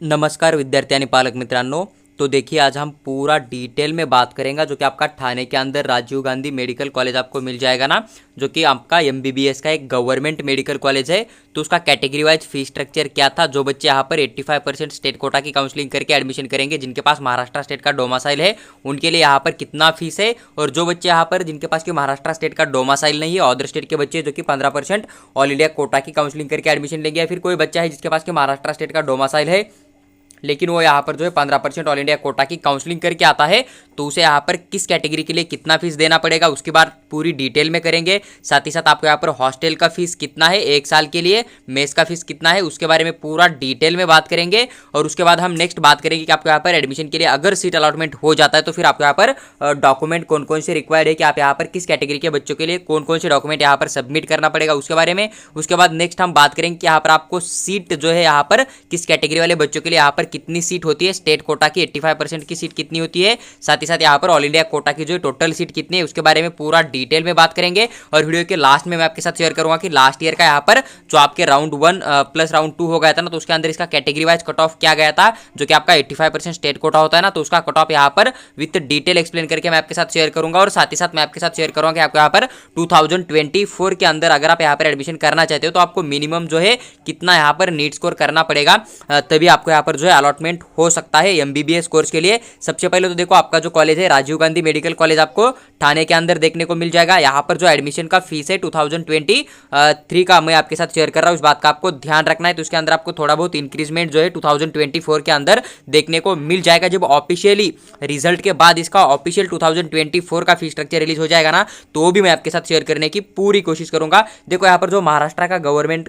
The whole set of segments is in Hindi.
नमस्कार विद्यार्थी आणि पालक मित्रांनो। तो देखिए आज हम पूरा डिटेल में बात करेंगे जो कि आपका ठाणे के अंदर राजीव गांधी मेडिकल कॉलेज आपको मिल जाएगा ना, जो कि आपका एमबीबीएस का एक गवर्नमेंट मेडिकल कॉलेज है। तो उसका कैटेगरी वाइज फी स्ट्रक्चर क्या था। जो बच्चे यहाँ पर 85% स्टेट कोटा की काउंसलिंग करके एडमिशन करेंगे, जिनके पास महाराष्ट्र स्टेट का डोमासाइल है, उनके लिए यहाँ पर कितना फीस है। और जो बच्चे यहाँ पर जिनके पास महाराष्ट्र स्टेट का डोमासाइल नहीं है, अदर स्टेट के बच्चे जो कि 15% ऑल इंडिया कोटा की काउंसलिंग करके एडमिशन लेंगे, या फिर कोई बच्चा है जिसके पास महाराष्ट्र स्टेट का डोमासाइल है लेकिन वो यहाँ पर जो है 15% ऑल इंडिया कोटा की काउंसलिंग करके आता है, तो उसे यहाँ पर किस कैटेगरी के लिए कितना फीस देना पड़ेगा उसके बाद पूरी डिटेल में करेंगे। साथ ही साथ आपको यहाँ पर हॉस्टल का फीस कितना है एक साल के लिए, मेस का फीस कितना है, उसके बारे में पूरा डिटेल में बात करेंगे। और उसके बाद हम नेक्स्ट बात करेंगे कि आपको यहाँ पर एडमिशन के लिए अगर सीट अलॉटमेंट हो जाता है तो फिर आपको यहाँ पर डॉक्यूमेंट कौन कौन से रिक्वायर्ड है, कि आप यहाँ पर किस कैटेगरी के बच्चों के लिए कौन कौन से डॉक्यूमेंट यहाँ पर सबमिट करना पड़ेगा उसके बारे में। उसके बाद नेक्स्ट हम बात करेंगे कि यहाँ पर आपको सीट जो है यहाँ पर किस कैटेगरी वाले बच्चों के लिए यहाँ पर कितनी सीट होती है। स्टेट कोटा की 85% की सीट कितनी होती है, साथ ही साथ यहाँ पर ऑल इंडिया कोटा की जो टोटल सीट कितनी है उसके बारे में पूरा डिटेल में बात करेंगे। और वीडियो के लास्ट में मैं आपके साथ शेयर करूंगा कि लास्ट ईयर का यहाँ पर जो आपके राउंड 1 प्लस राउंड 2 हो गया था ना, तो उसके अंदर इसका कैटेगरी वाइज कट ऑफ क्या गया था, जो कि आपका 85% स्टेट कोटा होता है ना, तो उसका कट ऑफ यहाँ पर विथ डिटेल एक्सप्लेन करके मैं आपके साथ शेयर करूंगा। और साथ ही साथ मैं आपके साथ शेयर करूंगा कि आपको यहाँ पर 2024 के अंदर अगर आप यहाँ पर एडमिशन करना चाहते हो तो आपको मिनिमम जो है कितना यहाँ पर नीट स्कोर करना पड़ेगा, तभी आपको यहाँ पर जो है अलॉटमेंट हो सकता है एमबीबीएस कोर्स के लिए। सबसे पहले तो देखो आपका जो कॉलेज है राजीव गांधी मेडिकल कॉलेज आपको ठाणे के अंदर देखने को मिल जाएगा। यहाँ पर जो एडमिशन का फीस है 2023 का मैं आपके साथ शेयर कर रहा हूँ, इस बात का आपको ध्यान रखना है। तो उसके अंदर आपको थोड़ा बहुत इंक्रीजमेंट जो है 2024 के अंदर देखने को मिल जाएगा। जब ऑफिशियली रिजल्ट के बाद इसका ऑफिशियल 2024 का फीस स्ट्रक्चर रिलीज हो जाएगा ना, तो भी मैं आपके साथ शेयर करने की पूरी कोशिश करूंगा। देखो यहाँ पर जो महाराष्ट्र का गवर्नमेंट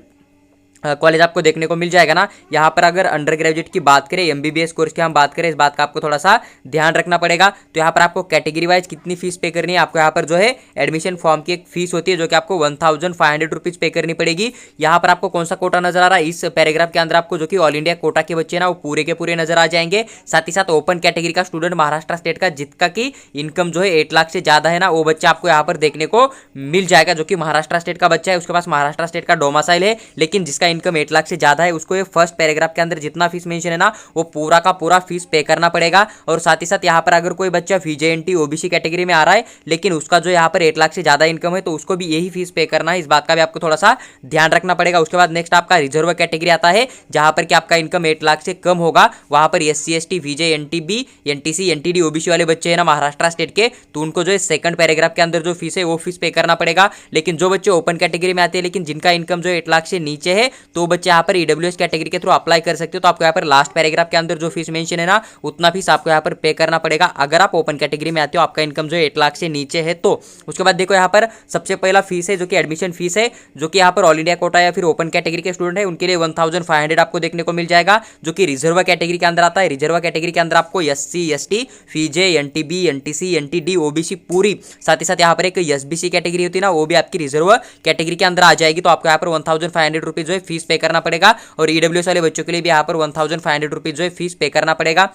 कॉलेज आपको देखने को मिल जाएगा ना, यहाँ पर अगर अंडर ग्रेजुएट की बात करें, एमबीबीएस कोर्स की हम बात करें, इस बात का आपको थोड़ा सा ध्यान रखना पड़ेगा। तो यहाँ पर आपको कैटेगरी वाइज कितनी फीस पे करनी है, आपको यहाँ पर जो है एडमिशन फॉर्म की एक फीस होती है जो कि आपको 1500 रुपीज पे करनी पड़ेगी। यहाँ पर आपको कौन सा कोटा नजर आ रहा है, इस पैराग्राफ के अंदर आपको जो कि ऑल इंडिया कोटा के बच्चे ना वो पूरे के पूरे नजर आ जाएंगे। साथ ही साथ ओपन कैटेगरी का स्टूडेंट महाराष्ट्र स्टेट का जिसका की इनकम जो है 8 लाख से ज्यादा है ना, वो बच्चा आपको यहाँ पर देखने को मिल जाएगा, जो कि महाराष्ट्र स्टेट का बच्चा है, उसके पास महाराष्ट्र स्टेट का डोमासाइल है, लेकिन जिसका इनकम 8 लाख से ज्यादा है, उसको ये फर्स्ट पैराग्राफ के अंदर जितना फीस मेंशन है ना, वो पूरा का पूरा फीस पे करना पड़ेगा। और साथ ही साथ यहाँ पर अगर कोई बच्चा VJNT ओबीसी कैटेगरी में आ रहा है लेकिन उसका जो यहाँ पर 8 लाख से ज्यादा इनकम है, तो उसको भी यही फीस पे करना है, इस बात का भी आपको थोड़ा सा ध्यान रखना पड़ेगा। उसके बाद नेक्स्ट आपका रिजर्व कैटेगरी आता है, जहां पर कि आपका इनकम 8 लाख से कम होगा, वहां पर SC ST VJNTB NTC NTD OBC वाले बच्चे है ना महाराष्ट्र स्टेट के, तो उनको जो है सेकंड पैराग्राफ के अंदर जो फीस है वो फीस पे करना पड़ेगा। लेकिन जो बच्चे ओपन कैटेगरी में आते हैं लेकिन जिनका इनकम जो 8 लाख से नीचे है, तो बच्चे यहाँ पर EWS कैटेगरी के थ्रू अप्लाई कर सकते हो। तो आपको यहाँ पर लास्ट पैराग्राफ के अंदर जो फीस मेंशन है ना, उतना फीस आपको यहाँ पर पे करना पड़ेगा अगर आप ओपन कैटेगरी में आते हो, आपका इनकम जो 8 लाख से नीचे है तो। उसके बाद देखो यहाँ पर सबसे पहला फीस है जो कि एडमिशन फीस है, जो कि यहाँ पर ऑल इंडिया कोटा या फिर ओपन कैटेगरी के स्टूडेंट है उनके लिए 1500 आपको देखने को मिल जाएगा, जो कि रिजर्व कैटेगरी के अंदर आता है। रिजर्व कैटेगरी के अंदर आपको SC ST VJ NTB NTC NTD OBC पूरी, साथ ही साथ यहाँ पर एक SBC कैटेगरी होती है ना, वो भी आपकी रिजर्व कैटेगरी के अंदर आ जाएगी। तो आपको यहाँ पर 1500 रुपीज जो है फीस पे करना पड़ेगा। और EWS वाले बच्चों के लिए भी यहाँ पर 1500 रुपीज जो है फीस पे करना पड़ेगा।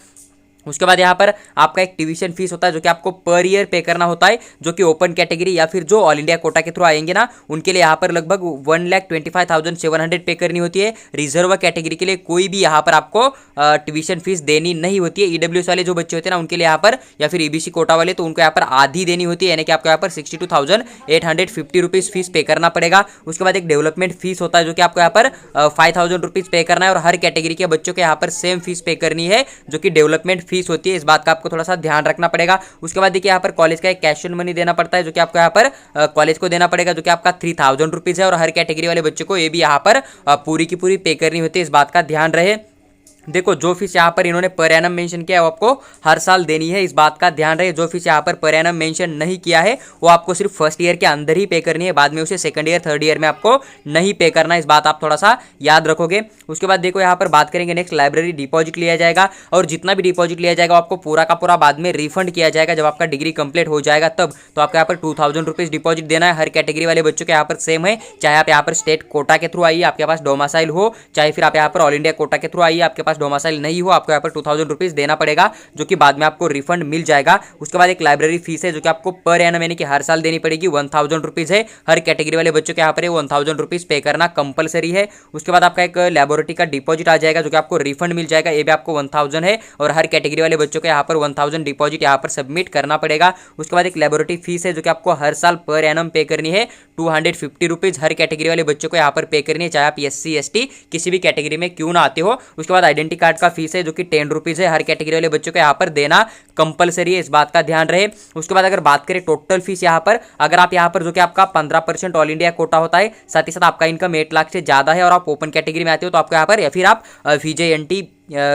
उसके बाद यहाँ पर आपका एक ट्यूशन फीस होता है जो कि आपको पर ईयर पे करना होता है, जो कि ओपन कैटेगरी या फिर जो ऑल इंडिया कोटा के थ्रू आएंगे ना, उनके लिए यहाँ पर लगभग 1,25,700 पे करनी होती है। रिजर्व कैटेगरी के लिए कोई भी यहाँ पर आपको ट्यूशन फीस देनी नहीं होती है। EWS वाले जो बच्चे होते हैं ना उनके लिए यहाँ पर, या फिर EBC कोटा वाले, तो उनको यहाँ पर आधी देनी होती है, यानी कि आपको यहाँ पर 62,850 रुपीज फीस पे करना पड़ेगा। उसके बाद एक डेवलपमेंट फीस होता है जो कि आपको यहाँ पर 5,000 रुपीज पे करना है, और हर कैटेगरी के बच्चों के यहाँ पर सेम फीस पे करनी है, जो कि डेवलपमेंट फीस होती है, इस बात का आपको थोड़ा सा ध्यान रखना पड़ेगा। उसके बाद देखिए यहाँ पर कॉलेज का एक कैश ऑन मनी देना पड़ता है, जो कि आपको यहाँ पर कॉलेज को देना पड़ेगा, जो कि आपका 3,000 रुपीज है, और हर कैटेगरी वाले बच्चों को ये भी यहाँ पर पूरी की पूरी पे करनी होती है, इस बात का ध्यान रहे। देखो जो फीस यहाँ पर इन्होंने पर एनम मेंशन किया है वो आपको हर साल देनी है, इस बात का ध्यान रहे। जो फीस यहाँ पर एनम मेंशन नहीं किया है वो आपको सिर्फ फर्स्ट ईयर के अंदर ही पे करनी है, बाद में उसे सेकंड ईयर थर्ड ईयर में आपको नहीं पे करना है, इस बात आप थोड़ा सा याद रखोगे। उसके बाद देखो यहाँ पर बात करेंगे नेक्स्ट लाइब्रेरी डिपॉजिट लिया जाएगा, और जितना भी डिपॉजिट लिया जाएगा आपको पूरा का पूरा बाद में रिफंड किया जाएगा जब आपका डिग्री कंप्लीट हो जाएगा तब। तो आपको यहाँ पर 2,000 रुपीज डिपॉजिट देना है। हर कैटेगरी वाले बच्चों के यहाँ पर सेम है, चाहे आप यहाँ पर स्टेट कोटा के थ्रू आइए, आपके पास डोमासाइल हो, चाहे फिर आप यहाँ पर ऑल इंडिया कोटा के थ्रू आइए, आपके पास पास डोमिसाइल नहीं हो, आपको यहाँ पर 2000 रुपीज़ देना पड़ेगा, जो कि बाद में आपको रिफंड मिल जाएगा। उसके बाद एक लाइब्रेरी फीस है जो कि आपको पर एनम यानी कि हर साल देनी पड़ेगी, 1000 रुपीज़ है। हर कैटेगरी वाले बच्चों के यहाँ पर 1000 रुपीज़ पे करना कंपलसरी है। उसके बाद आपका एक लेबोरेटरी का डिपॉजिट आ जाएगा जो कि आपको रिफंड मिल जाएगा, ये भी आपको 1000 है। और हर कैटेगरी वाले बच्चों के यहाँ पर 1000 डिपॉजिट यहाँ पर सबमिट करना पड़ेगा। उसके बाद एक लेबोरेटरी फीस है जो कि आपको हर साल पर एनम पे करनी है, 250 रुपीज़ हर कैटेगरी वाले बच्चों को यहाँ पर पे करनी है, चाहे आप SC ST किसी भी कैटेगरी में क्यों ना आते हो। उसके बाद आइडेंटिटी कार्ड का फीस है जो कि 10 रुपीज़ है, हर कैटेगरी वाले बच्चों को यहाँ पर देना कंपलसरी है, इस बात का ध्यान रहे। उसके बाद अगर बात करें टोटल फीस यहाँ पर, अगर आप यहाँ पर जो कि आपका 15% ऑल इंडिया कोटा होता है, साथ ही साथ आपका इनकम 8 लाख से ज़्यादा है और आप ओपन कैटेगरी में आते हो तो आपको यहाँ पर, या फिर आप VJNT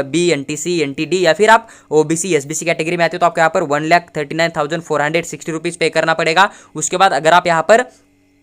B NTC NTD या फिर आप OBC SBC कैटेगरी में आते हो तो आपको यहाँ पर 1,39,460 रुपीज़ पे करना पड़ेगा। उसके बाद अगर आप यहाँ पर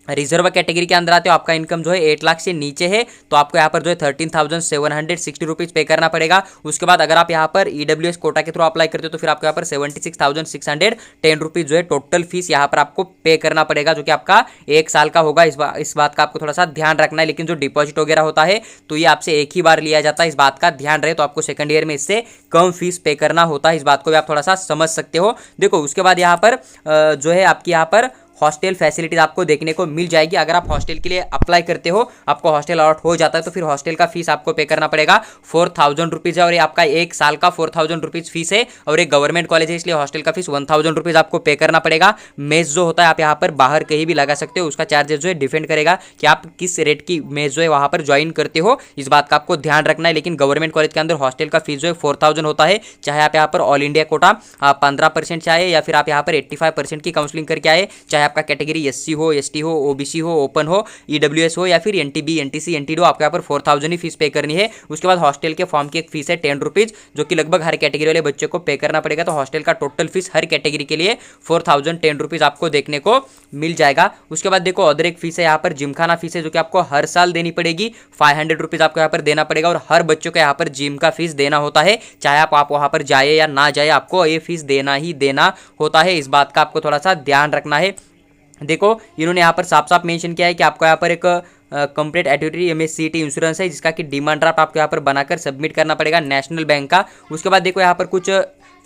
रिजर्व कैटेगरी के अंदर आते हो, आपका इनकम जो है 8 लाख से नीचे है तो आपको यहाँ पर जो है 13,760 रुपीज़ पे करना पड़ेगा। उसके बाद अगर आप यहाँ पर EWS कोटा के थ्रू अप्लाई करते हो तो फिर आपको यहाँ पर 76,610 रुपीज़ जो है टोटल फीस यहाँ पर आपको पे करना पड़ेगा, जो कि आपका 1 साल का होगा। इस बात का आपको थोड़ा सा ध्यान रखना है। लेकिन जो डिपॉजिट वगैरह होता है तो ये आपसे एक ही बार लिया जाता है, इस बात का ध्यान रहे। तो आपको सेकंड ईयर में इससे कम फीस पे करना होता है, इस बात को भी आप थोड़ा सा समझ सकते हो। देखो उसके बाद यहाँ पर जो है आपकी यहाँ पर हॉस्टल फैसिलिटीज आपको देखने को मिल जाएगी। अगर आप हॉस्टल के लिए अप्लाई करते हो, आपको हॉस्टल अलॉट हो जाता है तो फिर हॉस्टल का फीस आपको पे करना पड़ेगा 4000 रुपीज़ है, और ये आपका 1 साल का 4000 रुपीज़ फीस है। और एक गवर्नमेंट कॉलेज है इसलिए हॉस्टल का फीस 1000 रुपीज़ आपको पे करना पड़ेगा। मेस जो होता है आप यहाँ पर बाहर कहीं भी लगा सकते हो, उसका चार्जेस जो है डिपेंड करेगा कि आप किस रेट की मेस जो है वहाँ पर ज्वाइन करते हो, इस बात का आपको ध्यान रखना है। लेकिन गवर्नमेंट कॉलेज के अंदर हॉस्टल का फीस जो है 4000 होता है, चाहे आप यहाँ पर ऑल इंडिया कोटा 15% से आए या फिर आप यहाँ पर 85% की काउंसलिंग करके आए, चाहे आपका कैटेगरी SC हो, ST हो, OBC हो, ओपन हो, EWS हो या फिर NTB NTC NTD हो, आपको यहाँ पर 4000 ही फीस पे करनी है। उसके बाद हॉस्टल के फॉर्म की एक फीस है 10 रुपीज़, जो कि लगभग हर कैटेगरी वाले बच्चों को पे करना पड़ेगा। तो हॉस्टल का टोटल फीस हर कैटेगरी के लिए 4010 रुपीज़ आपको देखने को मिल जाएगा। उसके बाद देखो अदर एक फीस है यहाँ पर जिमखाना फीस है, जो कि आपको हर साल देनी पड़ेगी, 500 रुपीज़ आपको यहाँ पर देना पड़ेगा। और हर बच्चों को यहाँ पर जिम का फीस देना होता है, चाहे आप वहाँ पर जाए या ना जाए, आपको ये फीस देना ही देना होता है, इस बात का आपको थोड़ा सा ध्यान रखना है। देखो इन्होंने यहाँ पर साफ साफ मेंशन किया है कि आपको यहाँ पर एक कंप्लीट एट्यूटरी MSCT इंश्योरेंस है, जिसका कि डिमांड ड्राफ्ट आपको यहाँ पर बनाकर सबमिट करना पड़ेगा नेशनल बैंक का। उसके बाद देखो यहाँ पर कुछ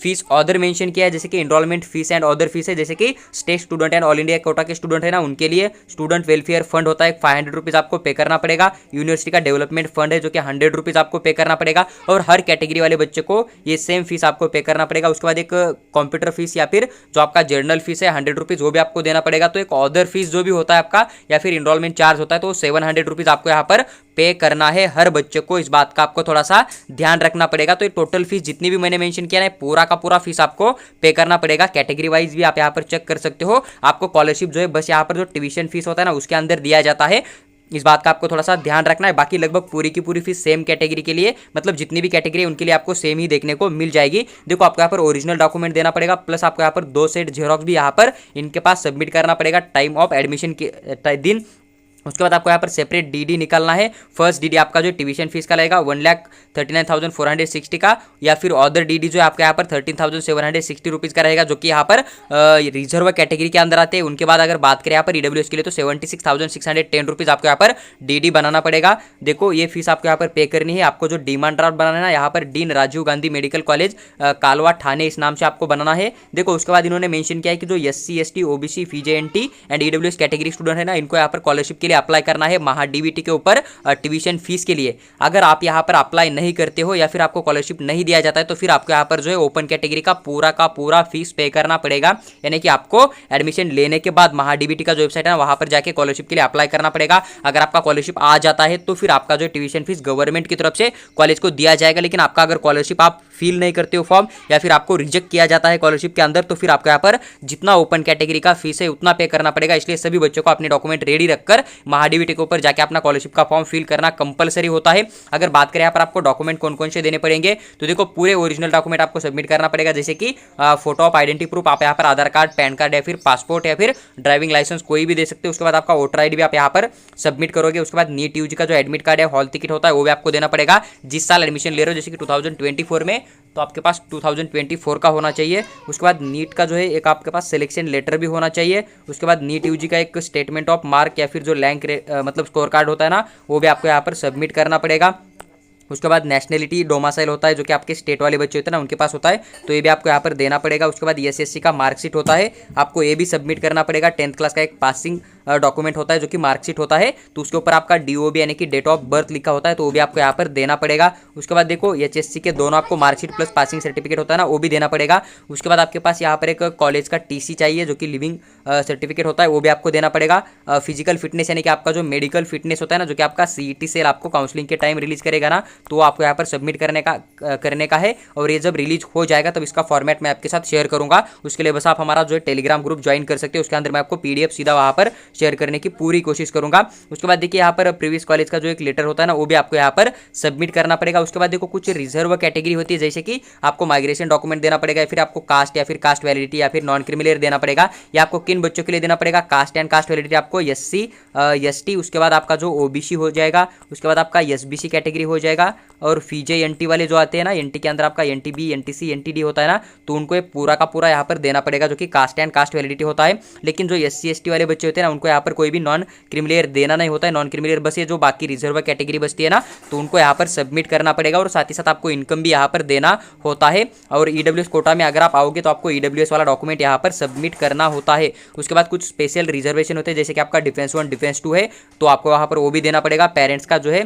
फीस ऑदर मेंशन किया है, जैसे कि enrolment fee and other fee है, जैसे कि state student and all India quota के स्टूडेंट है ना, उनके लिए स्टूडेंट वेलफेयर फंड होता है, 500 रुपीज़ आपको पे करना पड़ेगा। यूनिवर्सिटी का डेवलपमेंट फंड है जो कि 100 रुपीज़ आपको पे करना पड़ेगा, और हर कैटेगरी वाले बच्चे को ये सेम फीस आपको पे करना पड़ेगा। उसके बाद एक कंप्यूटर फीस या फिर जो आपका जर्नल फीस है 100 रुपीज़, वो भी आपको देना पड़ेगा। तो एक ऑदर फीस जो भी होता है आपका या फिर इनरोलमेंट चार्ज होता है तो 700 रुपीज़ आपको यहाँ पर पे करना है हर बच्चे को, इस बात का आपको थोड़ा सा ध्यान रखना पड़ेगा। तो ये टोटल फीस जितनी भी मैंने मेंशन किया ना, पूरा का पूरा फीस आपको पे करना पड़ेगा। कैटेगरी वाइज भी आप यहाँ पर चेक कर सकते हो। आपको स्कॉलरशिप जो है बस यहाँ पर जो ट्यूशन फीस होता है ना उसके अंदर दिया जाता है, इस बात का आपको थोड़ा सा ध्यान रखना है। बाकी लगभग पूरी की पूरी फीस सेम कैटेगरी के लिए, मतलब जितनी भी कैटेगरी है उनके लिए आपको सेम ही देखने को मिल जाएगी। देखो आपको यहाँ पर ओरिजिनल डॉक्यूमेंट देना पड़ेगा, प्लस आपको यहाँ पर 2 सेट जेरोक्स भी यहाँ पर इनके पास सबमिट करना पड़ेगा टाइम ऑफ एडमिशन के दिन। उसके बाद आपको यहाँ पर सेपरेट DD निकालना है। फर्स्ट DD आपका जो ट्यूशन फीस का लगेगा 1,39,460 का, या फिर अदर DD जो है आपका यहाँ पर 13,760 रुपीज़ का रहेगा, जो कि यहाँ पर रिजर्व कैटेगरी के अंदर आते हैं। उनके बाद अगर बात करें यहाँ पर EWS के लिए तो 76,610 रुपीज़ आपको यहाँ पर DD बनाना पड़ेगा। देखो ये फीस आपको यहाँ पर पे करनी है। आपको जो डिमांड ड्राफ्ट बनाना है ना, यहाँ पर dean Rajiv Gandhi medical college Kalwa Thane इस नाम से आपको बनाना है। देखो उसके बाद इन्होंने मेंशन किया है कि जो SC ST OBC VJNT and EWS category student है ना, इनको यहाँ पर स्कॉलरशिप के अप्लाई करना है महा DBT के ऊपर ट्यूशन फीस के लिए। अगर आप यहाँ पर अप्लाई नहीं करते हो या फिर आपको स्कॉलरशिप नहीं दिया जाता है तो फिर आपको यहाँ पर जो है ओपन कैटेगरी का पूरा फीस पे करना पड़ेगा। यानी कि आपको एडमिशन लेने के बाद महा DBT का जो वेबसाइट है ना वहाँ पर जाके स्कॉलरशिप के लिए अप्लाई करना पड़ेगा। अगर आपका स्कॉलरशिप आ जाता है तो फिर आपका जो ट्यूशन फीस गवर्नमेंट की तरफ से कॉलेज को दिया जाएगा। लेकिन आपका अगर स्कॉलरशिप आप फिल नहीं करते हो फॉर्म या फिर आपको रिजेक्ट किया जाता है स्कॉलरशिप के अंदर, तो फिर आपको यहाँ पर जितना ओपन कैटेगरी का फीस है उतना पे करना पड़ेगा। इसलिए सभी बच्चों को अपने डॉक्यूमेंट रेडी रखकर महा DBT के ऊपर जाके अपना स्कॉलरशिप का फॉर्म फिल करना कंपलसरी होता है। अगर बात करें यहाँ पर आपको डॉक्यूमेंट कौन कौन से देने पड़ेंगे, तो देखो पूरे ओरिजिनल डॉक्यूमेंट आपको सबमिट करना पड़ेगा, जैसे कि फोटो ऑफ आइडेंटिटी प्रूफ, आप यहाँ पर आधार कार्ड, पैन कार्ड या फिर पासपोर्ट या फिर ड्राइविंग लाइसेंस कोई भी दे सकते हो। उसके बाद आपका वोटर ID भी आप यहाँ पर सबमिट करोगे। उसके बाद नीट UG का जो एडमिट कार्ड है, हॉल टिकट होता है, वो भी आपको देना पड़ेगा। जिस साल एडमिशन ले रहे हो, जैसे कि 2024 में, तो आपके पास 2024 का होना चाहिए। उसके बाद नीट का जो है एक आपके पास सिलेक्शन लेटर भी होना चाहिए। उसके बाद नीट UG का एक स्टेटमेंट ऑफ मार्क या फिर जो रैंक मतलब स्कोर कार्ड होता है ना, वो भी आपको यहाँ पर सबमिट करना पड़ेगा। उसके बाद नेशनलिटी डोमासाइल होता है जो कि आपके स्टेट वाले बच्चे होते हैं ना उनके पास होता है, तो ये भी आपको यहाँ पर देना पड़ेगा। उसके बाद एसएससी का मार्कशीट होता है, आपको ये भी सबमिट करना पड़ेगा। 10th क्लास का एक पासिंग डॉक्यूमेंट होता है जो कि मार्कशीट होता है, तो उसके ऊपर आपका डीओबी यानी कि डेट ऑफ बर्थ लिखा होता है, तो वो भी आपको यहाँ पर देना पड़ेगा। उसके बाद देखो एचएससी के दोनों आपको मार्कशीट प्लस पासिंग सर्टिफिकेट होता है ना, वो भी देना पड़ेगा। उसके बाद आपके पास यहाँ पर एक कॉलेज का टीसी चाहिए जो कि लिविंग सर्टिफिकेट होता है, वो भी आपको देना पड़ेगा। फिजिकल फिटनेस यानी कि आपका जो मेडिकल फिटनेस होता है ना, जो कि आपका सीईटी सेल आपको काउंसलिंग के टाइम रिलीज करेगा ना, तो आपको यहाँ पर सबमिट करने का है। और ये जब रिलीज हो जाएगा तब इसका फॉर्मेट मैं आपके साथ शेयर करूंगा। उसके लिए बस आप हमारा जो है टेलीग्राम ग्रुप ज्वाइन कर सकते हो, उसके अंदर मैं आपको पीडीएफ सीधा वहां पर शेयर करने की पूरी कोशिश करूंगा। उसके बाद देखिए यहाँ पर प्रीवियस कॉलेज का जो एक लेटर होता है ना, वो भी आपको यहाँ पर सबमिट करना पड़ेगा। उसके बाद देखो कुछ रिजर्व कैटेगरी होती है, जैसे कि आपको माइग्रेशन डॉक्यूमेंट देना पड़ेगा, या फिर आपको कास्ट या फिर कास्ट वैलिडिटी या फिर नॉन क्रिमिनल देना पड़ेगा। या आपको किन बच्चों के लिए देना पड़ेगा, कास्ट एंड कास्ट वैलिडिटी आपको एससी एसटी, उसके बाद आपका जो ओबीसी हो जाएगा, उसके बाद आपका एसबीसी कैटेगरी हो जाएगा। और फीजे एनटी वाले जो आते हैं ना, एनटी के अंदर आपका एनटीबी एनटीसी एनटीडी होता है ना, तो उनको ये पूरा का पूरा यहाँ पर देना पड़ेगा जो कि कास्ट एंड कास्ट वैलिडिटी होता है। लेकिन जो एससी एसटी वाले बच्चे होते हैं ना, उनको यहाँ पर कोई भी नॉन क्रिमिनल देना नहीं होता है। नॉन क्रिमिनल बस ये जो बाकी रिजर्व कैटेगरी बचती है ना, तो उनको यहाँ पर सबमिट करना पड़ेगा। और साथ ही साथ आपको इनकम भी यहाँ पर देना होता है। और ईडब्ल्यूएस कोटा में अगर आप आओगे तो आपको ईडब्ल्यूएस वाला डॉक्यूमेंट यहाँ पर सबमिट करना होता है। उसके बाद कुछ स्पेशल रिजर्वेशन होते हैं, जैसे कि आपका डिफेंस 1 डिफेंस 2 है, तो आपको वहाँ पर वो भी देना पड़ेगा। पेरेंट्स का जो है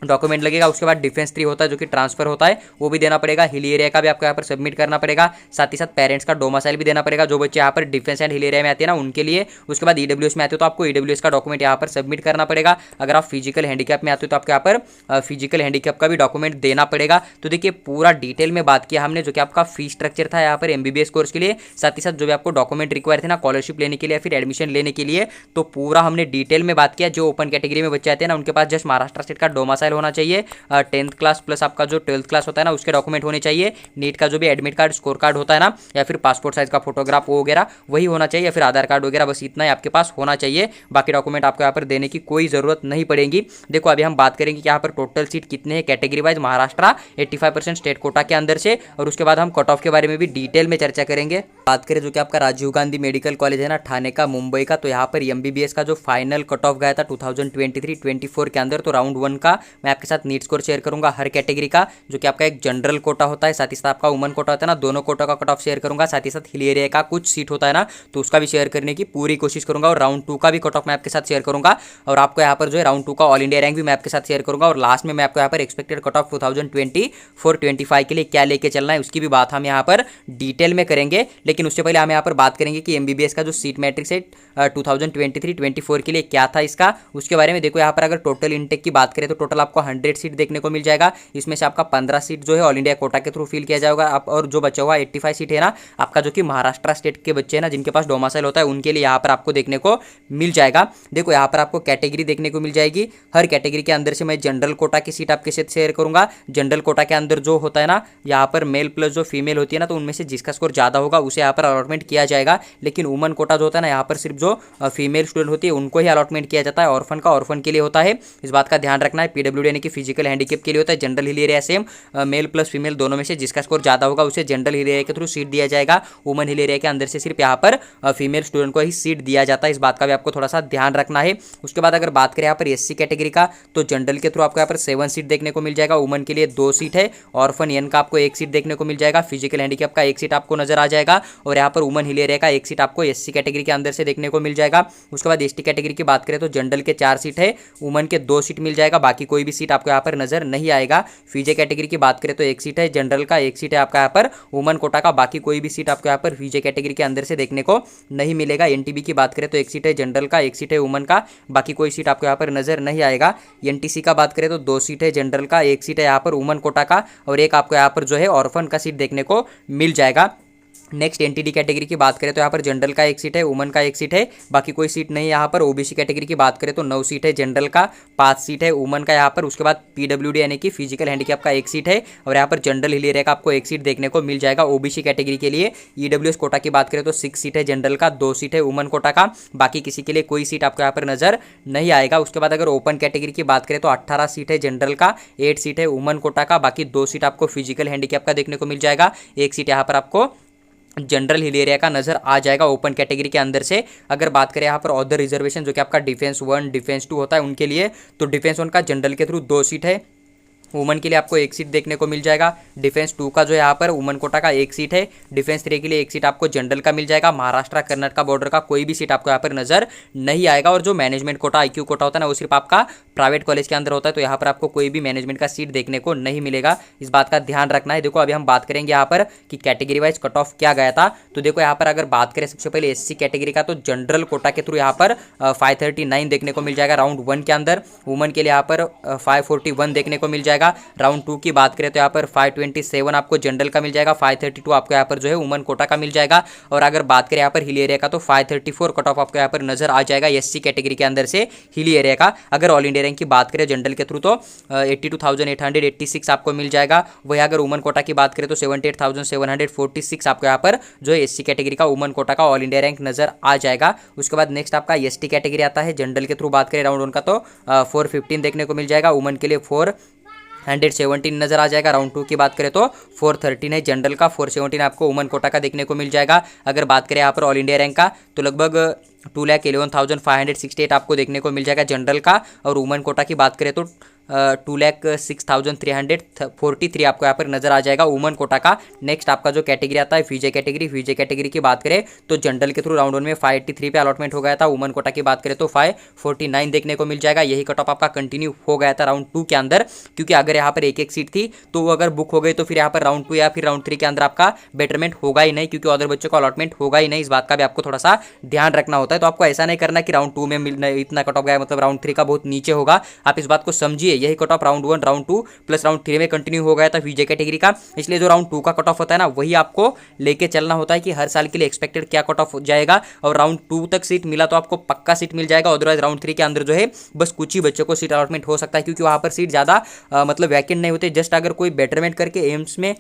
डॉक्यूमेंट लगेगा। उसके बाद डिफेंस 3 होता है जो कि ट्रांसफर होता है, वो भी देना पड़ेगा। हिल एरिया का भी आपको यहाँ पर सबमिट करना पड़ेगा। साथ ही साथ पेरेंट्स का डोमासाइल भी देना पड़ेगा, जो बच्चे यहाँ पर डिफेंस एंड हिल एरिया में आते हैं ना उनके लिए। उसके बाद ईडब्ल्यूएस में आते हो तो आपको ईडब्ल्यूएस का डॉक्यूमेंट यहाँ पर सबमिट करना पड़ेगा। अगर आप फिजिकल हैंडीकैप में आते हो तो आपको यहाँ पर फिजिकल हैंडीकैप का भी डॉक्यूमेंट देना पड़ेगा। तो देखिए पूरा डिटेल में बात किया हमने, जो कि आपका फी स्ट्रक्चर था यहाँ पर एमबीबीएस कोर्स के लिए। साथ ही साथ जो भी आपको डॉक्यूमेंट रिक्वायर थे ना स्कॉलरशिप लेने के लिए, फिर एडमिशन लेने के लिए, तो पूरा हमने डिटेल में बात किया। जो ओपन कैटेगरी में बच्चे आते हैं ना, उनके पास जस्ट महाराष्ट्र स्टेट का डोमासाइल होना चाहिए। 10th क्लास प्लस आपका जो 12th क्लास होता है ना, उसके डॉक्यूमेंट होने चाहिए। नीट का जो भी एडमिट कार्ड स्कोर कार्ड होता है ना, या फिर पासपोर्ट साइज का फोटोग्राफ वगैरह वही होना चाहिए, या फिर आधार कार्ड वगैरह, बस इतना ही आपके पास होना चाहिए। बाकी डॉक्यूमेंट आपको यहाँ पर देने की कोई जरूरत नहीं पड़ेगी। देखो अभी हम बात करेंगे कि यहाँ पर टोटल सीट कितने हैं category wise. Maharashtra 85% state quota के अंदर से, और उसके बाद हम कट ऑफ के बारे में भी डिटेल में चर्चा करेंगे। बात करें जो कि आपका राजीव गांधी मेडिकल कॉलेज है ना, ठाणे का, मुंबई का, तो यहाँ पर एमबीबीएस का जो फाइनल कट ऑफ गया था 2023-24 के अंदर, तो राउंड 1 का मैं आपके साथ नीट स्कोर शेयर करूंगा हर कैटेगरी का, जो कि आपका एक जनरल कोटा होता है, साथ ही साथ आपका वुमन कोटा होता है ना, दोनों कोटा का कट ऑफ शेयर करूंगा। साथ ही साथ हिल एरिया का कुछ सीट होता है ना, तो उसका भी शेयर करने की पूरी कोशिश करूंगा। और राउंड 2 का भी कट ऑफ मैं आपके साथ शेयर करूंगा। और आपको यहाँ पर जो है राउंड 2 का ऑल इंडिया रैंक भी मैं आपके साथ शेयर करूंगा। और लास्ट में मैं आपको यहाँ पर एक्सपेक्टेड कट ऑफ 2024-25 के लिए क्या लेके चलना है, उसकी भी बात हम यहाँ पर डिटेल में करेंगे। लेकिन उससे पहले हम यहाँ पर बात करेंगे कि एमबीबीएस का जो सीट मैट्रिक्स है 2023-24 के लिए क्या था इसका, उसके बारे में। देखो यहाँ पर अगर टोटल इंटेक की बात करें तो टोटल आपको 100 सीट देखने को मिल जाएगा। इसमें से आपका 15 सीट जो है ऑल इंडिया कोटा के थ्रू फिल किया जाएगा। और जो बचा हुआ 85 सीट है ना, आपका जो कि महाराष्ट्र स्टेट के बच्चे हैं ना, जिनके पास डोमासाइल होता है, उनके लिए यहाँ पर आपको देखने को मिल जाएगा। देखो यहाँ पर आपको कैटेगरी देखने को मिल जाएगी। हर कैटेगरी के अंदर से मैं जनरल कोटा की सीट आपके साथ शेयर करूंगा। जनरल कोटा के अंदर जो होता है ना, यहाँ पर मेल प्लस जो फीमेल होती है ना, तो उनमें से जिसका स्कोर ज्यादा होगा उसे यहाँ पर अलॉटमेंट किया जाएगा। लेकिन वुमन कोटा जो होता है ना, यहाँ पर सिर्फ जो फीमेल स्टूडेंट होती है उनको ही अलॉटमेंट किया जाता है। ऑर्फन का ऑर्फन के लिए होता है, इस बात का ध्यान रखना है। पीडब्ल्यूडी यानी कि फिजिकल हैंडीकैप के लिए होता है। General hill area same, male plus female दोनों में से जिसका स्कोर ज्यादा होगा उसे जनरल हिल एरिया के थ्रू सीट दिया जाएगा। वुमन हिल एरिया के अंदर से सिर्फ यहाँ पर फीमेल स्टूडेंट को ही सीट दिया जाता है, इस बात का भी आपको थोड़ा सा ध्यान रखना है। उसके बाद अगर बात करें यहाँ पर एससी कैटेगरी का, तो जनरल के थ्रू आपको यहाँ पर 7 सीट देखने को मिल जाएगा। वुमन के लिए 2 सीट है। ऑर्फन एन का आपको 1 सीट देखने को मिल जाएगा। फिजिकल हैंडीकैप का 1 सीट आपको नजर आ जाएगा। और यहाँ पर वुमन हिल एरिया का 1 सीट आपको एससी कैटेगरी के अंदर से देखने को मिल जाएगा। उसके बाद एसटी कैटेगरी की बात करें तो जनरल के 4 सीट है, वुमन के 2 सीट मिल जाएगा। बाकी कोई भी सीट आपको यहाँ पर नजर नहीं आएगा। फीजे कैटेगरी की बात करें तो 1 सीट है, जनरल का 1 सीट है आपका यहाँ पर वुमन कोटा का। बाकी कोई भी सीट आपको यहाँ पर फीजे कैटेगरी के अंदर से देखने को नहीं मिलेगा। एनटीबी की बात करें तो 1 सीट है जनरल का, 1 सीट है वुमन का। बाकी कोई सीट आपको यहाँ पर नजर नहीं आएगा। एनटीसी का बात करें तो 2 सीट है जनरल का, 1 सीट है यहाँ पर वुमन कोटा का, और एक आपको यहाँ पर जो है ऑर्फन का सीट देखने को मिल जाएगा। नेक्स्ट एनटीडी कैटेगरी की बात करें तो यहाँ पर जनरल का 1 सीट है, वुमन का 1 सीट है। बाकी कोई सीट नहीं है यहाँ पर। ओबीसी कैटेगरी की बात करें तो 9 सीट है जनरल का, 5 सीट है वुमन का यहाँ पर। उसके बाद पीडब्ल्यूडी यानी कि फिजिकल हैंडीकैप का 1 सीट है, और यहाँ पर जनरल हिल एरिया का आपको 1 सीट देखने को मिल जाएगा ओबीसी कैटेगरी के लिए। ईडब्ल्यूएस कोटा की बात करें तो 6 सीट है जनरल का, 2 सीट है वुमन कोटा का। बाकी किसी के लिए कोई सीट आपको यहाँ पर नजर नहीं आएगा। उसके बाद अगर ओपन कैटेगरी की बात करें तो 18 सीट है जनरल का, 8 सीट है वुमन कोटा का। बाकी 2 सीट आपको फिजिकल हैंडीकैप का देखने को मिल जाएगा, 1 सीट यहाँ पर आपको जनरल हिल एरिया का नजर आ जाएगा ओपन कैटेगरी के अंदर से। अगर बात करें यहाँ पर अदर रिजर्वेशन जो कि आपका डिफेंस 1 डिफेंस 2 होता है उनके लिए, तो डिफेंस 1 का जनरल के थ्रू 2 सीट है, वुमन के लिए आपको एक सीट देखने को मिल जाएगा। डिफेंस 2 का जो है यहाँ पर वुमन कोटा का एक सीट है। डिफेंस 3 के लिए एक सीट आपको जनरल का मिल जाएगा। महाराष्ट्र कर्नाटक बॉर्डर का कोई भी सीट आपको यहाँ पर नजर नहीं आएगा। और जो मैनेजमेंट कोटा IQ कोटा होता है ना, वो सिर्फ आपका प्राइवेट कॉलेज के अंदर होता है, तो यहाँ पर आपको कोई भी मैनेजमेंट का सीट देखने को नहीं मिलेगा। इस बात का ध्यान रखना है। देखो अभी हम बात करेंगे यहाँ पर कि कैटेगरी वाइज कट ऑफ क्या गया था। तो देखो यहाँ पर अगर बात करें सबसे पहले SC कैटेगरी का, तो जनरल कोटा के थ्रू यहाँ पर 539 देखने को मिल जाएगा राउंड 1 के अंदर। वुमन के लिए यहाँ पर 541 देखने को मिल जाएगा। राउंड 2 की बात करें तो यहाँ पर 527 आपको जनरल का मिल जाएगा। 532 आपको यहाँ पर जो है वुमन कोटा का मिल जाएगा। और अगर बात करें यहाँ पर हिल एरिया का, तो 534 कट ऑफ आपको यहाँ पर नजर आ जाएगा SC कैटेगरी के अंदर से हिल एरिया का। अगर ऑल इंडिया रैंक की बात करें जनरल के थ्रू, तो 82,886 आपको मिल जाएगा। वही अगर वुमन कोटा की बात करें तो 78,746 आपको यहाँ पर जो है SC कैटेगरी का वुमन कोटा का ऑल इंडिया रैंक नजर आ जाएगा। उसके बाद नेक्स्ट आपका ST कैटेगरी आता है। जनरल के थ्रू बात करें राउंड 1 का, तो 415 देखने को मिल जाएगा। वुमन के लिए 417 नजर आ जाएगा। राउंड 2 की बात करें तो 413 है जनरल का, 417 आपको वुमन कोटा का देखने को मिल जाएगा। अगर बात करें यहाँ पर ऑल इंडिया रैंक का, तो लगभग 2,11,568 आपको देखने को मिल जाएगा जनरल का। और वुमन कोटा की बात करें तो 2,06,343 आपको यहाँ पर नजर आ जाएगा वुमन कोटा का। नेक्स्ट आपका जो कैटेगरी आता है विजय कैटेगरी। विजय कैटेगरी की बात करें तो जनरल के थ्रू राउंड 1 में 583 पे अलॉटमेंट हो गया था। वुमन कोटा की बात करें तो 549 देखने को मिल जाएगा। यही कट ऑफ आपका कंटिन्यू हो गया था राउंड 2 के अंदर, क्योंकि अगर यहाँ पर एक एक सीट थी तो वो अगर बुक हो गई तो फिर यहाँ पर राउंड 2 या फिर राउंड 3 के अंदर आपका बेटरमेंट होगा ही नहीं, क्योंकि अदर बच्चों का अलॉटमेंट होगा ही नहीं। इस बात का भी आपको थोड़ा सा ध्यान रखना होता है। तो आपको ऐसा नहीं करना कि राउंड 2 में इतना कट ऑफ गया मतलब राउंड 3 का बहुत नीचे होगा। आप इस बात को समझिए, यही cut off round 1 round 2 plus round 3 में कंटिन्यू हो गया था विजय कैटेगरी का। इसलिए जो राउंड 2 का कट ऑफ होता है ना, वही आपको लेके चलना होता है कि हर साल के लिए एक्सपेक्टेड क्या कट ऑफ हो जाएगा। और राउंड 2 तक सीट मिला तो आपको पक्का सीट मिल जाएगा। अदरवाइज राउंड 3 के अंदर जो है बस कुछ ही बच्चों को सीट अलॉटमेंट हो सकता है, क्योंकि वहां पर सीट ज़्यादा मतलब वैकेंट नहीं होते। जस्ट अगर कोई बेटरमेंट करके एम्स में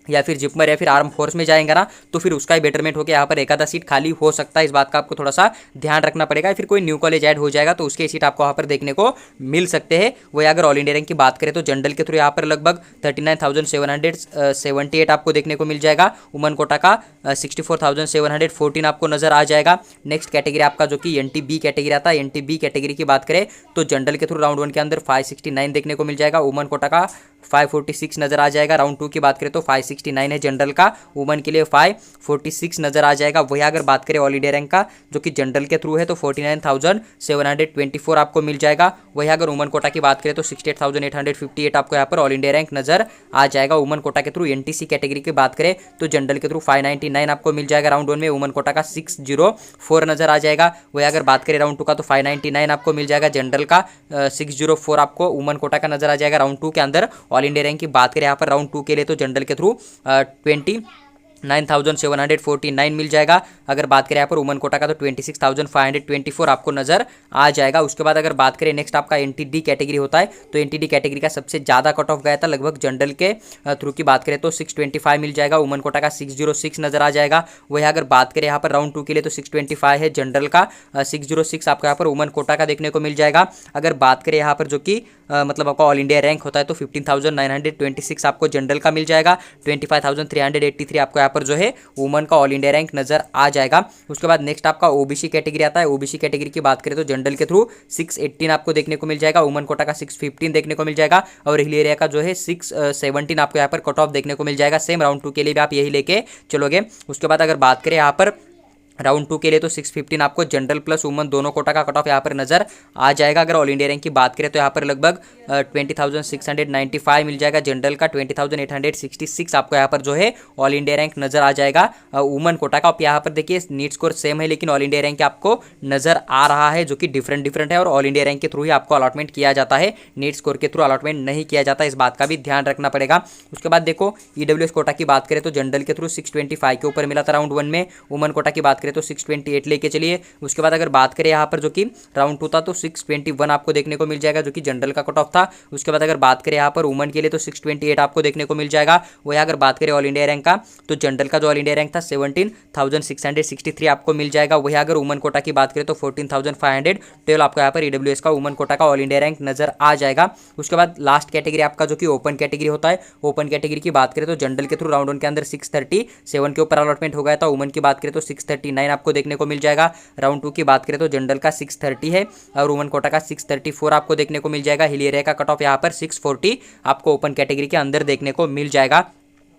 या फिर जिपमर या फिर आर्म फोर्स में जाएंगे ना, तो फिर उसका ही बेटरमेंट होकर यहाँ पर एक आधा सीट खाली हो सकता है। इस बात का आपको थोड़ा सा ध्यान रखना पड़ेगा। फिर कोई न्यू कॉलेज ऐड हो जाएगा तो उसके सीट आपको यहाँ पर देखने को मिल सकते हैं। वही अगर ऑल इंडिया रैंक की बात करें तो जनरल के थ्रू यहाँ पर लगभग 39,778 आपको देखने को मिल जाएगा। वुमन कोटा का 64,714 आपको नजर आ जाएगा। नेक्स्ट कैटेगरी आपका जो कि NTB कैटेगरी आता है। NTB कैटेगरी की बात करें तो जनरल के थ्रू राउंड 1 के अंदर 569 देखने को मिल जाएगा। वुमन कोटा का 546 नजर आ जाएगा। राउंड 2 की बात करें तो 569 है जनरल का। वुमन के लिए 546 नजर आ जाएगा। वही अगर बात करें ऑल इंडिया रैंक का, जो कि जनरल के थ्रू है, तो 49,724 आपको मिल जाएगा। वही अगर वुमन कोटा की बात करें तो 68,858 आपको यहाँ पर ऑल इंडिया रैंक नजर आ जाएगा। वुमन कोटा के थ्रू NTC कैटेगरी की बात करें तो जनरल के थ्रू 599 आपको मिल जाएगा राउंड 1 में। वुमन कोटा का 604 नजर आ जाएगा। वही अगर बात करें राउंड 2 का, तो 599 आपको मिल जाएगा। जनरल का 604 आपको वुमन कोटा का नजर आ जाएगा राउंड 2 के अंदर। ऑल इंडिया रैंक की बात करें यहाँ पर राउंड 2 के लिए, तो जनरल के थ्रू 29,749 मिल जाएगा। अगर बात करें यहाँ पर वुमन कोटा का, तो 26,524 आपको नजर आ जाएगा। उसके बाद अगर बात करें नेक्स्ट आपका NTD कैटेगरी होता है, तो NTD कैटेगरी का सबसे ज़्यादा कट ऑफ गया था लगभग जनरल के थ्रू की बात करें तो 625 मिल जाएगा। वुमन कोटा का 606 नजर आ जाएगा। वही अगर बात करें यहाँ पर राउंड 2 के लिए, तो 625 है जनरल का, 606 आपको यहाँ पर वुमन कोटा का देखने को मिल जाएगा। अगर बात करें यहाँ पर जो कि मतलब आपका ऑल इंडिया रैंक होता है, तो 15,926 आपको जनरल का मिल जाएगा। 25,383 आपको यहाँ पर जो है वुमन का ऑल इंडिया रैंक नजर आ जाएगा। उसके बाद नेक्स्ट आपका OBC कैटेगरी आता है। OBC कैटेगरी की बात करें तो जनरल के थ्रू 618 आपको देखने को मिल जाएगा। वुमन कोटा का 615 देखने को मिल जाएगा। और हिल एरिया का जो है 617 आपको यहाँ पर कट ऑफ देखने को मिल जाएगा। सेम राउंड 2 के लिए भी आप यही लेके चलोगे। उसके बाद अगर बात करें यहाँ पर राउंड 2 के लिए, तो 615 आपको जनरल प्लस वुमन दोनों कोटा का कट ऑफ यहाँ पर नजर आ जाएगा। अगर ऑल इंडिया रैंक की बात करें तो यहाँ पर लगभग 20,695 मिल जाएगा जनरल का। 20,866 आपको यहाँ पर जो है ऑल इंडिया रैंक नजर आ जाएगा वुमन कोटा का। आप यहाँ पर देखिए नीट स्कोर सेम है, लेकिन ऑल इंडिया रैंक आपको नजर आ रहा है जो कि डिफरेंट है। और ऑल इंडिया रैंक के थ्रू ही आपको अलॉटमेंट किया जाता है, नीट स्कोर के थ्रू अलॉटमेंट नहीं किया जाता। इस बात का भी ध्यान रखना पड़ेगा। उसके बाद देखो EWS कोटा की बात करें तो जनरल के थ्रू 625 के ऊपर मिला था राउंड 1 में। वुमन कोटा की बात करें तो 628 लेके चलिए। उसके बाद अगर बात करें यहाँ पर जो कि राउंड 2 था, तो 621 आपको देखने को मिल जाएगा, जो कि जनरल का कट ऑफ था। उसके बाद अगर बात करें यहाँ पर वुमन के लिए, तो 628 आपको देखने को मिल जाएगा। वही अगर बात करें ऑल इंडिया रैंक का, तो जनरल का जो ऑल इंडिया रैंक था 17,663 आपको मिल जाएगा। वही अगर वुमन कोटा की बात करें तो 14,512 आपको यहाँ पर EWS का वुमन कोटा का ऑल इंडिया रैंक नजर आ जाएगा। उसके बाद लास्ट कैटेगरी आपका जो कि ओपन कैटेगरी होता है। ओपन कैटेगरी की बात करें तो जनरल के थ्रू राउंड 1 के अंदर 637 के ऊपर अलॉटमेंट हो गया था। वुमन की बात करें तो 639 679 आपको देखने को मिल जाएगा। राउंड 2 की बात करें तो जनरल का 630 है और वुमेन कोटा का 634 आपको देखने को मिल जाएगा। हिल एरिया का कट ऑफ यहाँ पर 640 आपको ओपन कैटेगरी के अंदर देखने को मिल जाएगा।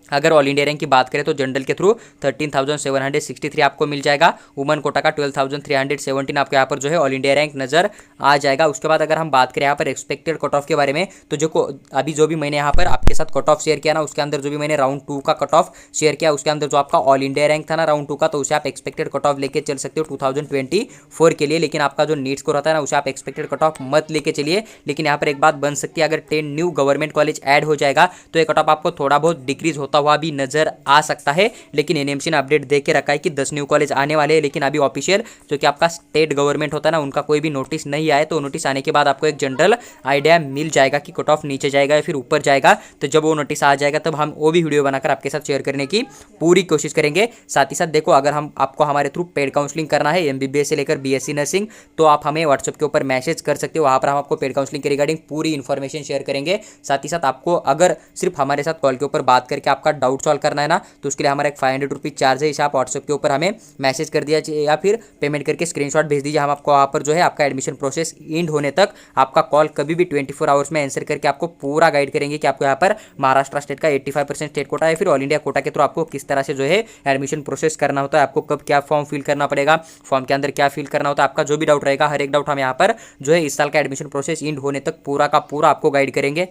अगर ऑल इंडिया रैंक की बात करें तो जनरल के थ्रू 13,763 आपको मिल जाएगा। वुमन कोटा का 12,317 आपको यहाँ पर जो है ऑल इंडिया रैंक नजर आ जाएगा। उसके बाद अगर हम बात करें यहाँ पर एक्सपेक्टेड कट ऑफ के बारे में, तो जो अभी जो भी मैंने यहाँ पर आपके साथ कट ऑफ शेयर किया ना, उसके अंदर जो भी मैंने राउंड 2 का कट ऑफ शेयर किया, उसके अंदर जो आपका ऑल इंडिया रैंक था ना राउंड 2 का, तो उसे आप एक्सपेक्टेड कट ऑफ लेके चल सकते हो 2024 के लिए। लेकिन आपका जो नीट स्कोर होता है ना, उसे आप एक्सपेक्टेड कट ऑफ मत लेके चलिए। लेकिन यहाँ पर एक बात बन सकती है, अगर 10 न्यू गवर्नमेंट कॉलेज ऐड हो जाएगा तो ये कट ऑफ आपको थोड़ा बहुत डिक्रीज होता हुआ भी नजर आ सकता है। लेकिन एनएमसी ने अपडेट दे के रखा है कि 10 न्यू कॉलेज आने वाले हैं। लेकिन अभी ऑफिशियल जो कि आपका स्टेट गवर्नमेंट होता है ना, उनका कोई भी नोटिस नहीं आया, तो नोटिस आने के बाद आपको एक जनरल आइडिया मिल जाएगा कि कट ऑफ नीचे जाएगा या फिर ऊपर जाएगा। तो जब वो नोटिस आ जाएगा तब हम वो भी वीडियो बनाकर आपके साथ शेयर करने की पूरी कोशिश करेंगे। साथ ही साथ देखो, अगर हम आपको हमारे थ्रू पेड काउंसलिंग करना है एमबीबीएस से लेकर बीएससी नर्सिंग, तो आप हमें व्हाट्सएप के ऊपर मैसेज कर सकते हो। वहाँ पर हम आपको पेड काउंसलिंग के रिगार्डिंग पूरी इन्फॉर्मेशन शेयर करेंगे। साथ ही साथ आपको अगर सिर्फ हमारे साथ कॉल के ऊपर बात करके आपका डाउट सॉल्व करना है ना, तो उसके लिए हमारा 500 रुपीज़ चार्ज है। इसे आप व्हाट्सएप के ऊपर हमें मैसेज कर दिया या फिर पेमेंट करके स्क्रीनशॉट भेज दीजिए। हम आपको वहाँ पर जो है आपका एडमिशन प्रोसेस एंड होने तक आपका कॉल कभी भी 24 आवर्स में आंसर करके आपको पूरा गाइड करेंगे कि आपको यहाँ पर महाराष्ट्र स्टेट का 85% स्टेट कोटा है, फिर ऑल इंडिया कोटा के थ्रू आपको किस तरह से जो है एडमिशन प्रोसेस करना होता है, आपको कब क्या फॉर्म फिल करना पड़ेगा, फॉर्म के अंदर क्या फिल करना होता है, आपका जो भी डाउट रहेगा हर एक डाउट हम यहाँ पर जो है इस साल का एडमिशन प्रोसेस एंड होने तक पूरा का पूरा आपको गाइड करेंगे।